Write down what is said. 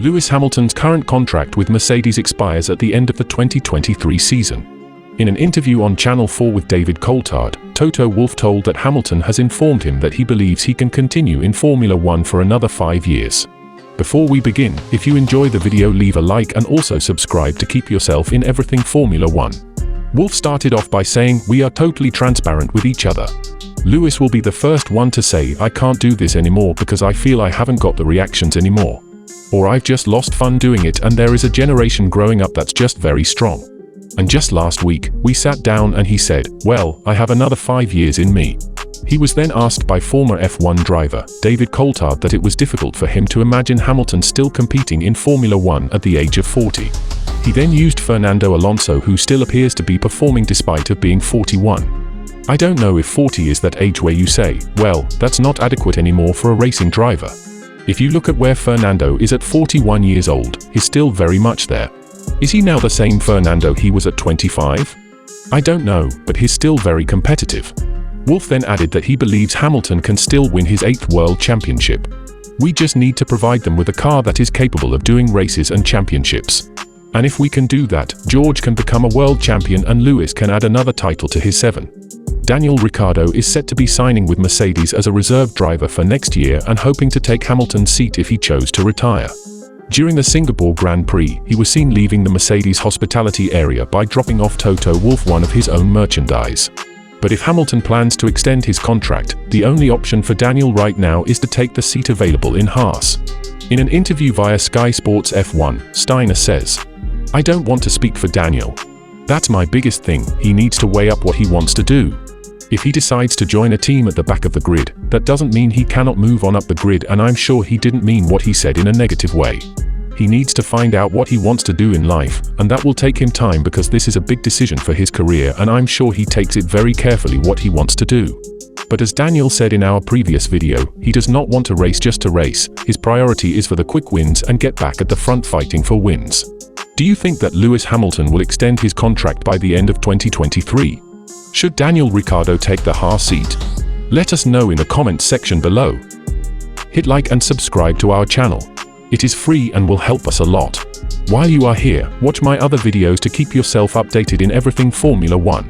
Lewis Hamilton's current contract with Mercedes expires at the end of the 2023 season. In an interview on Channel 4 with David Coultard, Toto Wolff told that Hamilton has informed him that he believes he can continue in Formula One for another 5 years. Before we begin, if you enjoy the video, leave a like and also subscribe to keep yourself in everything Formula One. Wolff started off by saying, "We are totally transparent with each other. Lewis will be the first one to say, I can't do this anymore because I feel I haven't got the reactions anymore. Or I've just lost fun doing it, and there is a generation growing up that's just very strong. And just last week, we sat down and he said, well, I have another 5 years in me." He was then asked by former F1 driver David Coultard that it was difficult for him to imagine Hamilton still competing in Formula One at the age of 40. He then used Fernando Alonso, who still appears to be performing despite of being 41. "I don't know if 40 is that age where you say, well, that's not adequate anymore for a racing driver. If you look at where Fernando is at 41 years old, he's still very much there. Is he now the same Fernando he was at 25? I don't know, but he's still very competitive." Wolff then added that he believes Hamilton can still win his 8th world championship. "We just need to provide them with a car that is capable of doing races and championships. And if we can do that, George can become a world champion and Lewis can add another title to his 7. Daniel Ricciardo is set to be signing with Mercedes as a reserve driver for next year and hoping to take Hamilton's seat if he chose to retire. During the Singapore Grand Prix, he was seen leaving the Mercedes hospitality area by dropping off Toto Wolff one of his own merchandise. But if Hamilton plans to extend his contract, the only option for Daniel right now is to take the seat available in HAAS. In an interview via Sky Sports F1, Steiner says, "I don't want to speak for Daniel. That's my biggest thing. He needs to weigh up what he wants to do. If he decides to join a team at the back of the grid, that doesn't mean he cannot move on up the grid, and I'm sure he didn't mean what he said in a negative way. He needs to find out what he wants to do in life, and that will take him time because this is a big decision for his career, and I'm sure he takes it very carefully what he wants to do. But as Daniel said in our previous video, he does not want to race just to race. His priority is for the quick wins and get back at the front fighting for wins." Do you think that Lewis Hamilton will extend his contract by the end of 2023? Should Daniel Ricciardo take the HAAS seat? Let us know in the comments section below. Hit like and subscribe to our channel. It is free and will help us a lot. While you are here, watch my other videos to keep yourself updated in everything Formula One.